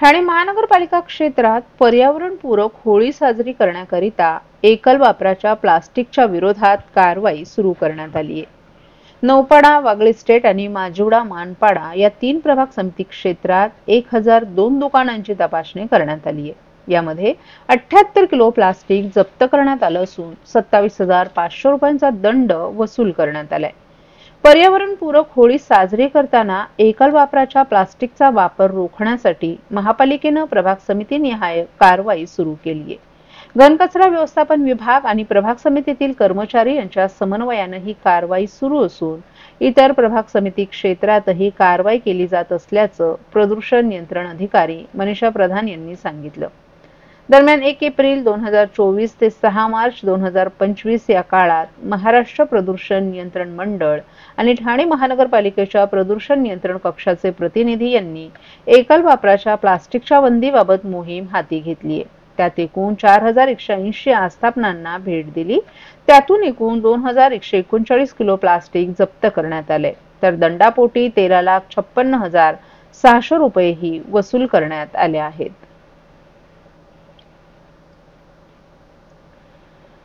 ठाणे महानगरपालिका क्षेत्रात पर्यावरणपूरक होळी साजरी करण्याकरिता एकल वापराच्या प्लास्टिकच्या विरोधात कारवाई सुरू करण्यात आली आहे। नौपाडा, वागळे स्टेट आणि माजिवडा मानपाडा या 3 प्रभाग समिती क्षेत्रात 1002 दुकानांची तपासणी करण्यात आली आहे। यामध्ये 78 किलो प्लास्टिक जप्त करण्यात आलं असून 27,500 रुपयांचा दंड वसूल करण्यात आलाय। पर्यावरणपूरक होळी साजरी करताना एकल वापराच्या प्लास्टिकचा वापर रोखण्यासाठी महापालिकेने प्रभाग समिती निहाय कारवाई सुरू केली आहे। घनकचरा व्यवस्थापन विभाग आणि प्रभाग समितीतील कर्मचारी यांच्या समन्वयाने ही कारवाई सुरू असून इतर प्रभाग समिती क्षेत्रातही कारवाई केली जात असल्याचं प्रदूषण नियंत्रण अधिकारी मनीषा प्रधान यांनी सांगितलं। दरम्यान 1 एप्रिल 2024 ते 6 मार्च 2025 या काळात महाराष्ट्र प्रदूषण नियंत्रण मंडळ आणि ठाणे महानगरपालिकेच्या प्रदूषण नियंत्रण कक्षाचे प्रतिनिधी यांनी एकल वापराच्या प्लास्टिकच्या बंदीबाबत मोहीम हाती घेतली आहे। त्यात एकूण 4180 आस्थापनांना भेट दिली। त्यातून एकूण 2139 किलो प्लास्टिक जप्त करण्यात आले, तर दंडापोटी 13,56,600 रुपयेही वसूल करण्यात आले आहेत।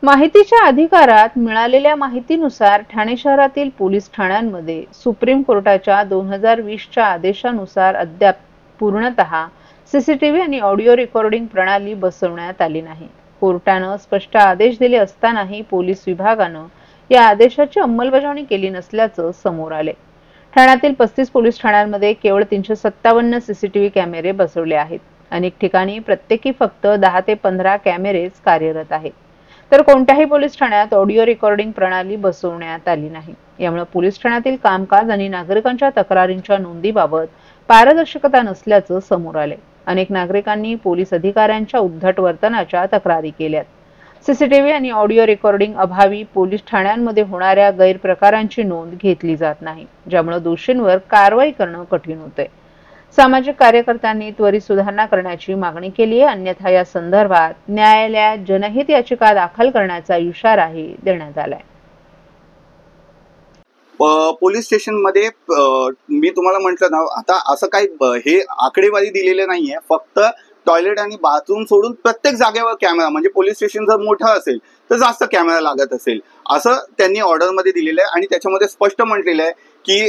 माहितीच्या अधिकारात मिळालेल्या माहितीनुसार ठाणे शहरातील पोलीस ठाण्यांमध्ये सुप्रीम कोर्टाच्या 2020च्या आदेशानुसार अद्याप पूर्णतः सीसीटीव्ही आणि ऑडिओ रेकॉर्डिंग प्रणाली बसवण्यात आली नाही। कोर्टाने स्पष्ट आदेश दिले असतानाही पोलीस विभागाने या आदेशाची अंमलबजावणी केली नसल्याचं समोर आले। ठाण्यातील 35 पोलीस ठाण्यांमध्ये केवळ 357 सीसीटीव्ही कॅमेरे बसवले आहेत। अनेक ठिकाणी प्रत्येकी फक्त 10 ते 15 कॅमेरेच कार्यरत आहेत, तर कोणत्याही पोलीस ठाण्यात ऑडिओ रेकॉर्डिंग प्रणाली बसवण्यात आली नाही। यामुळे पोलीस ठाण्यातील कामकाज आणि नागरिकांच्या तक्रारींच्या नोंदीबाबत पारदर्शकता नसल्याचं समोर आले। अनेक नागरिकांनी पोलीस अधिकाऱ्यांच्या उद्धट वर्तनाच्या तक्रारी केल्यात। सीसीटीव्ही आणि ऑडिओ रेकॉर्डिंग अभावी पोलीस ठाण्यांमध्ये होणाऱ्या गैरप्रकारांची नोंद घेतली जात नाही, ज्यामुळे दोषींवर कारवाई करणं कठीण होतंय। सामाजिक कार्यकर्त्यांनी त्वरित सुधारणा करण्याची मागणी केली आहे, अन्यथा या संदर्भात न्यायालयात जनहित याचिका दाखल करण्याचा इशाराही देण्यात आलाय। पोलीस स्टेशन मध्ये मी तुम्हाला म्हटलं ना, आता असं काही हे आकडेवारी दिलेले नाहीये, फक्त टॉयलेट आणि बाथरूम सोडून प्रत्येक जागेवर कॅमेरा, म्हणजे पोलीस स्टेशन जर मोठं असेल तर जास्त कॅमेरा लागत असेल असं त्यांनी ऑर्डर मध्ये दिलेलं आहे। आणि त्याच्यामध्ये स्पष्ट म्हटलेलं आहे की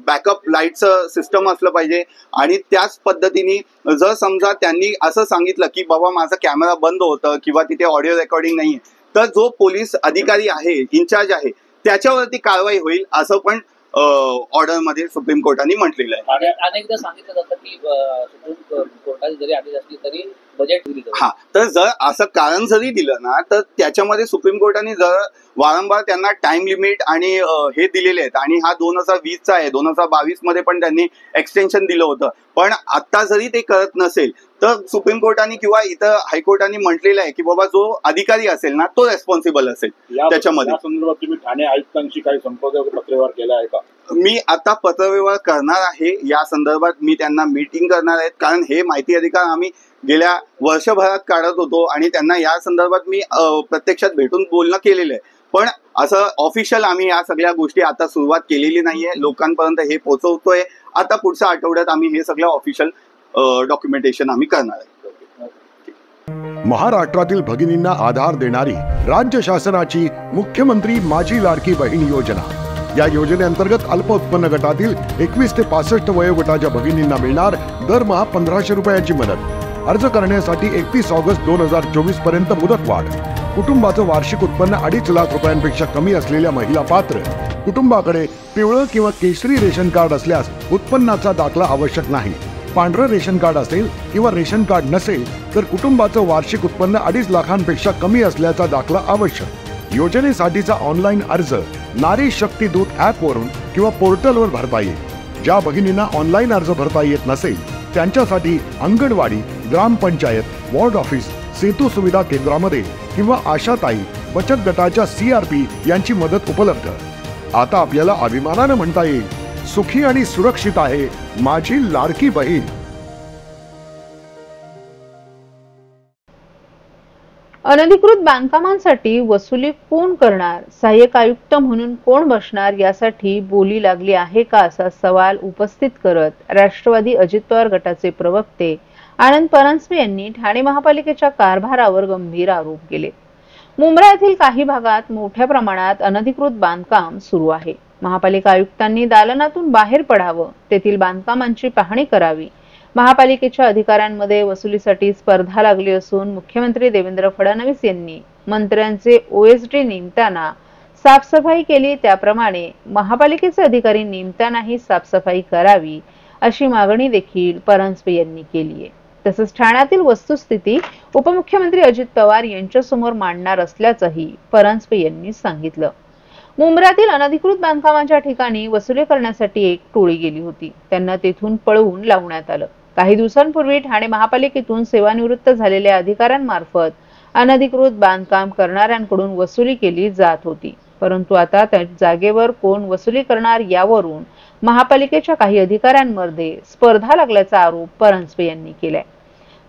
बॅकअप लाईटचं सिस्टम असलं पाहिजे। आणि त्याच पद्धतीने जर समजा त्यांनी असं सांगितलं की बाबा माझा कॅमेरा बंद होतं किंवा तिथे ऑडिओ रेकॉर्डिंग नाहीये, तर जो पोलीस अधिकारी आहे, इन्चार्ज आहे, त्याच्यावरती कारवाई होईल असं पण ऑर्डर मध्ये सुप्रीम कोर्टाने म्हटलेलं आहे। अनेकदा सांगितलं जातं की सुप्रीम कोर्टाने जरी आदेश असली तरी बजेट दिली जातं। हा, तर जर असं कारण जरी दिलं ना, तर त्याच्यामध्ये सुप्रीम कोर्टाने जर वारंवार त्यांना टाइम लिमिट आणि हे दिलेले आहेत। आणि हा 2020चा आहे, 2022 मध्ये पण त्यांनी एक्सटेन्शन दिलं होतं। पण आता जरी ते करत नसेल तर सुप्रीम कोर्टाने किंवा इथं हायकोर्टाने म्हटलेलं आहे की बाबा जो अधिकारी असेल ना तो रेस्पॉन्सिबल असेल त्याच्यामध्ये। या संदर्भात तुम्ही ठाणे आयुक्तांशी काही संपर्क पत्रव्यवहार केला आहे का? मी आता पत्रव्यवहार करणार आहे या संदर्भात, मी त्यांना मीटिंग करणार आहे, कारण हे माहिती अधिकार आम्ही गेल्या वर्षभरात काढत होतो आणि त्यांना या संदर्भात मी प्रत्यक्षात भेटून बोलणं केलेलं आहे। पण असं ऑफिशियल आम्ही या सगळ्या गोष्टी आता सुरुवात केलेली नाहीये, लोकांपर्यंत हे पोहोचवतोय। आता पुढच्या आठवड्यात आम्ही हे सगळं ऑफिशियल डॉक्युमेंटेशन आम्ही करणार आहे। महाराष्ट्रातील भगिनींना आधार देणारी राज्य शासनाची मुख्यमंत्री माझी लाडकी बहीण योजना, या योजनेअंतर्गत अल्प उत्पन्न गटातील 21 ते 65 वयोगटाच्या भगिनींना मिळणार दरमहा 1500 रुपयांची मदत। अर्ज करण्यासाठी 31 ऑगस्ट 2024 पर्यंत मुदतवाढ। कुटुंबाचं वार्षिक उत्पन्न 2.5 लाख रुपयांपेक्षा कमी असलेल्या महिला पात्र। कुटुंबाकडे पिवळं किंवा केशरी रेशन कार्ड असल्यास उत्पन्नाचा दाखला आवश्यक नाही। पांढरं रेशन कार्ड असेल किंवा रेशन कार्ड नसेल तर कुटुंबाचं वार्षिक उत्पन्न 2.5 लाखांपेक्षा कमी असल्याचा दाखला आवश्यक। योजनेसाठीचा ऑनलाईन अर्ज नारी शक्ती दूत ॲप वरून किंवा पोर्टलवर भरता येईल। ज्या भगिनींना ऑनलाईन अर्ज भरता येत नसेल त्यांच्यासाठी अंगणवाडी, ग्रामपंचायत, वॉर्ड ऑफिस, सेतू सुविधा केंद्रामध्ये किंवा आशाताई बचत गटाच्या CRP यांची मदत उपलब्ध। आता आपल्याला अभिमानाने म्हणता येईल, सुखी आणि सुरक्षित आहे माझी लाडकी बहीण। अनधिकृत बांधकामांसाठी वसुली कोण करणार, सहाय्यक आयुक्त म्हणून कोण बसणार यासाठी बोली लागली आहे का, असा सवाल उपस्थित करत राष्ट्रवादी अजित पवार गटाचे प्रवक्ते आनंद परांजपे यांनी ठाणे महापालिकेच्या कारभारावर गंभीर आरोप केले. मुंब्रा येथील काही भागात मोठ्या प्रमाणात अनधिकृत बांधकाम सुरू आहे. महापालिका आयुक्तांनी दालनातून बाहेर पडावं, तेथील बांधकामांची पाहणी करावी. महापालिकेच्या अधिकाऱ्यांमध्ये वसुलीसाठी स्पर्धा लागली असून मुख्यमंत्री देवेंद्र फडणवीस यांनी मंत्र्यांचे ओएसडी नेमताना साफसफाई केली, त्याप्रमाणे महापालिकेचे अधिकारी नेमतानाही साफसफाई करावी अशी मागणी देखील परांजपे यांनी केली आहे. तसंच ठाण्यातील वस्तुस्थिती उपमुख्यमंत्री अजित पवार यांच्यासमोर मांडणार असल्याचंही परांजपे यांनी सांगितलं. मुंब्र्यातील अनधिकृत बांधकामाच्या ठिकाणी वसुली करण्यासाठी एक टोळी गेली होती. त्यांना तेथून पळवून लावण्यात आलं. काही दिवसांपूर्वी ठाणे महापालिकेतून सेवानिवृत्त झालेल्या अधिकाऱ्यांमार्फत अनधिकृत बांधकाम करणाऱ्यांकडून वसुली केली जात होती. परंतु आता त्या जागेवर कोण वसुली करणार यावरून महापालिकेच्या काही अधिकाऱ्यांमध्ये स्पर्धा लागल्याचा आरोप परांजपे यांनी केलाय.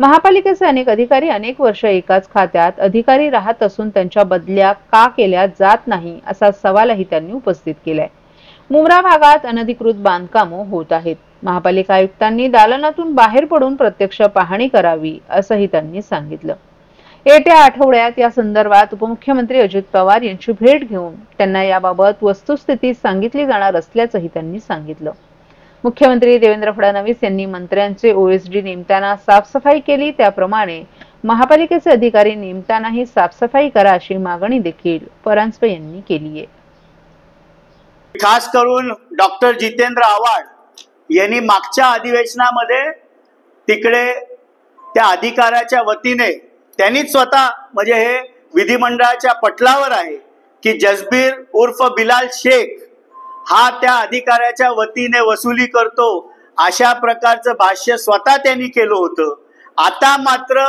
महापालिकेचे अनेक अधिकारी अनेक वर्ष एकाच खात्यात अधिकारी राहत असून त्यांच्या बदल्या का केल्या जात नाही असा सवालही त्यांनी उपस्थित केलाय. मुंब्रा भागात अनधिकृत बांधकामं होत आहेत. महापालिका आयुक्तांनी दालनातून बाहेर पडून प्रत्यक्ष पाहणी करावी असंही त्यांनी सांगितलं. येत्या आठवड्यात या संदर्भात उपमुख्यमंत्री अजित पवार यांची भेट घेऊन त्यांना याबाबत वस्तुस्थिती सांगितली जाणार असल्याचंही त्यांनी सांगितलं. मुख्यमंत्री देवेंद्र फडणवीस यांनी मंत्र्यांचे ओएसडी नेमताना साफसफाई केली, त्याप्रमाणे महापालिकेचे अधिकारी नेमतानाही साफसफाई करा अशी मागणी देखील परांजपे यांनी केली आहे. खास करून डॉक्टर जितेंद्र आव्हाड यांनी मागच्या अधिवेशनामध्ये तिकडे त्या अधिकाऱ्याच्या वतीने त्यांनीच स्वतः म्हणजे हे विधिमंडळाच्या पटलावर आहे की जसबीर उर्फ बिलाल शेख हा त्या अधिकाऱ्याच्या वतीने वसुली करतो अशा प्रकारचं भाष्य स्वतः त्यांनी केलं होतं. आता मात्र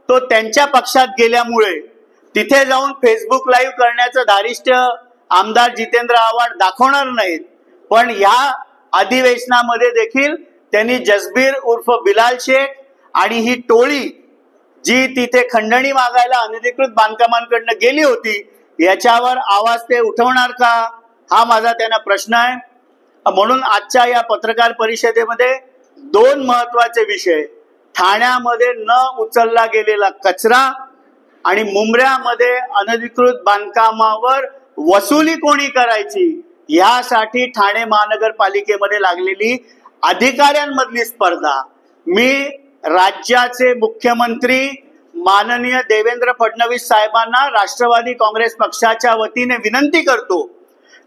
तो त्यांच्या पक्षात गेल्यामुळे तिथे जाऊन फेसबुक लाईव्ह करण्याचं धारिष्ट्य आमदार जितेंद्र आव्हाड दाखवणार नाहीत. पण या अधिवेशनामध्ये देखील त्यांनी जसबीर उर्फ बिलाल शेख आणि ही टोळी जी तिथे खंडणी मागायला अनधिकृत बांधकामांकडनं गेली होती याच्यावर आवाज ते उठवणार का, हा माझा त्यांना प्रश्न आहे. म्हणून आजच्या या पत्रकार परिषदेमध्ये दोन महत्वाचे विषय, ठाण्यामध्ये न उचलला गेलेला कचरा आणि मुंब्र्यामध्ये अनधिकृत बांधकामावर वसुली कोणी करायची यासाठी ठाणे महानगरपालिकेमध्ये लागलेली अधिकाऱ्यांमधली स्पर्धा. मी राज्याचे मुख्यमंत्री माननीय देवेंद्र फडणवीस साहेबांना राष्ट्रवादी काँग्रेस पक्षाच्या वतीने विनंती करतो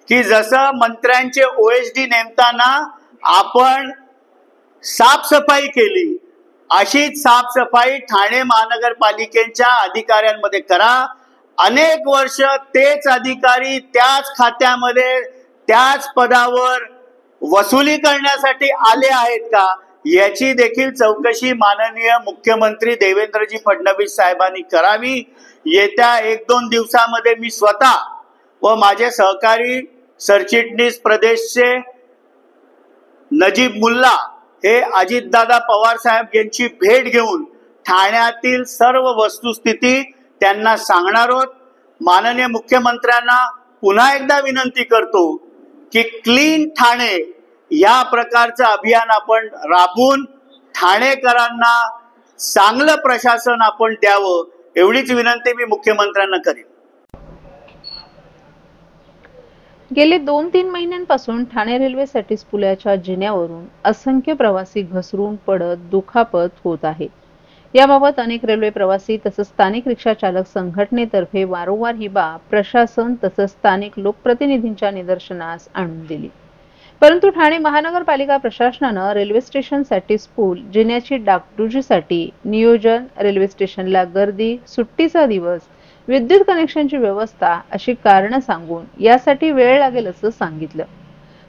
की जसं मंत्र्यांचे ओएसडी नेमताना आपण साफसफाई केली अशीच साफसफाई ठाणे महानगरपालिकेच्या अधिकाऱ्यांमध्ये करा. अनेक वर्ष तेच अधिकारी त्याच खात्यामध्ये त्याच पदावर वसुली करण्यासाठी आले आहेत का याची देखील चौकशी माननीय मुख्यमंत्री देवेंद्रजी फडणवीस साहेबांनी करावी. येत्या 1-2 दिवसामध्ये मी स्वतः व माझे सहकारी सरचिटणीस प्रदेशचे नजीब मुल्ला हे अजितदादा पवार साहेब यांची भेट घेऊन ठाण्यातील सर्व वस्तुस्थिती त्यांना सांगणार आहोत. माननीय मुख्यमंत्र्यांना पुन्हा एकदा विनंती करतो की क्लीन ठाणे या प्रकारचं अभियान आपण राबवून ठाणेकरांना चांगलं प्रशासन आपण द्यावं एवढीच विनंती मी मुख्यमंत्र्यांना करेन. गेले 2-3 महिन्यांपासून ठाणे रेल्वे सॅटिस पुलाच्या जिन्यावरून असंख्य प्रवासी घसरून पडत दुखापत होत आहे. याबाबत अनेक रेल्वे प्रवासी तसंच स्थानिक रिक्षा चालक संघटनेतर्फे वारंवार ही बाब प्रशासन तसंच स्थानिक लोकप्रतिनिधींच्या निदर्शनास आणून दिली. परंतु ठाणे महानगरपालिका प्रशासनानं रेल्वे स्टेशन सॅटिस पूल जिन्याची डागडुजीसाठी नियोजन, रेल्वे स्टेशनला गर्दी, सुट्टीचा दिवस, विद्युत कनेक्शनची व्यवस्था अशी कारणं सांगून यासाठी वेळ लागेल असं सांगितलं.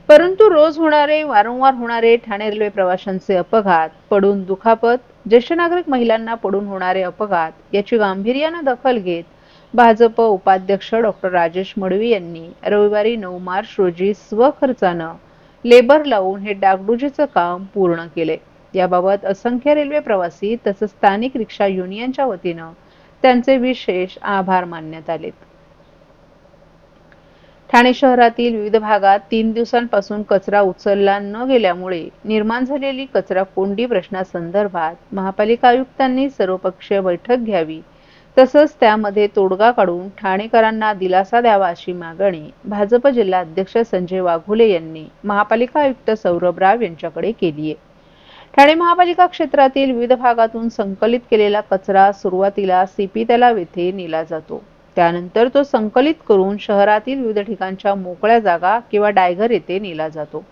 परंतु रोज होणारे वारंवार होणारे ठाणे रेल्वे प्रवाशांचे अपघात, पडून दुखापत, ज्येष्ठ नागरिक महिलांना पडून होणारे अपघात याची गांभीर्यानं दखल घेत भाजप उपाध्यक्ष डॉक्टर राजेश मडवी यांनी रविवारी 9 मार्च रोजी स्वखर्चानं लेबर लावून हे डागडुजीचं काम पूर्ण केले. याबाबत असंख्य रेल्वे प्रवासी तसंच स्थानिक रिक्षा युनियनच्या वतीनं त्यांचे विशेष आभार मानण्यात आलेत. ठाणे शहरातील विविध भागात 3 दिवसांपासून कचरा उचलला न गेल्यामुळे निर्माण झालेली कचरा कोंडी प्रश्नासंदर्भात महापालिका आयुक्तांनी सर्वपक्षीय बैठक घ्यावी, तसंच त्यामध्ये तोडगा काढून ठाणेकरांना दिलासा द्यावा अशी मागणी भाजप जिल्हा अध्यक्ष संजय वाघोले यांनी महापालिका आयुक्त सौरभ राव यांच्याकडे केली आहे. ठाणे महापालिका क्षेत्रातील विविध भागातून संकलित केलेला कचरा सुरुवातीला सीपी तलाव येथे नेला जातो. त्यानंतर तो संकलित करून शहरातील विविध ठिकाणच्या मोकळ्या जागा किंवा डायघर येथे नेला जातो.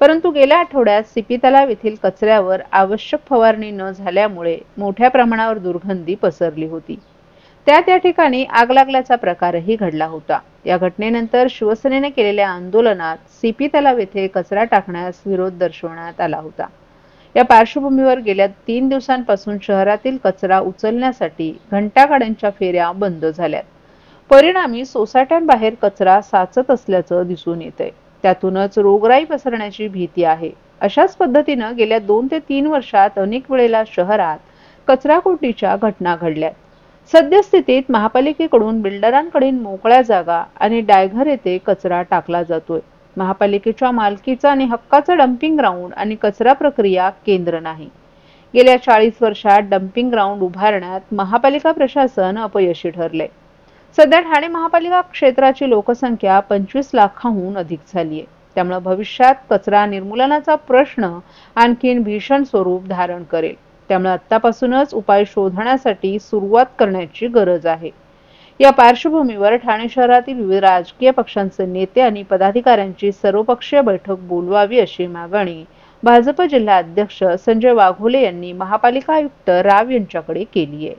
परंतु गेल्या आठवड्यात सीपी तलाव येथील कचऱ्यावर आवश्यक फवारणी न झाल्यामुळे मोठ्या प्रमाणावर दुर्गंधी पसरली होती. त्या ठिकाणी आग लागल्याचा प्रकारही घडला होता. या घटनेनंतर शिवसेनेने केलेल्या आंदोलनात सीपी तलाव येथे कचरा टाकण्यास विरोध दर्शवण्यात आला होता. या पार्श्वभूमीवर गेल्या 3 दिवसांपासून शहरातील कचरा उचलण्यासाठी घंटागाड्यांच्या फेऱ्या बंद झाल्यात. परिणामी सोसायट्यांबाहेर कचरा साचत असल्याचं दिसून येतंय. त्यातूनच रोगराई पसरण्याची भीती आहे. अशाच पद्धतीनं गेल्या 2 ते 3 वर्षात अनेक वेळेला शहरात कचराकोंडीच्या घटना घडल्यात. सद्यस्थितीत महापालिकेकडून बिल्डरांकडे मोकळ्या जागा आणि डायघर येथे कचरा टाकला जातोय. महापालिकेच्या मालकीचा आणि हक्काचा डम्पिंग ग्राउंड आणि कचरा प्रक्रिया केंद्र नाही. गेल्या 40 वर्षात डम्पिंग ग्राउंड उभारण्यात महापालिका प्रशासन अपयशी ठरले. सध्या ठाणे महापालिका क्षेत्राची लोकसंख्या 25 लाखांहून अधिक झाली आहे. त्यामुळे भविष्यात कचरा निर्मूलनाचा प्रश्न आणखीन भीषण स्वरूप धारण करेल. त्यामुळे आतापासूनच उपाय शोधण्यासाठी सुरुवात करण्याची गरज आहे. या पार्श्वभूमीवर ठाणे शहरातील विविध राजकीय पक्षांचे नेते आणि पदाधिकाऱ्यांची सर्वपक्षीय बैठक बोलवावी अशी मागणी भाजप जिल्हा अध्यक्ष संजय वाघोले यांनी महापालिका आयुक्त राव यांच्याकडे केली आहे.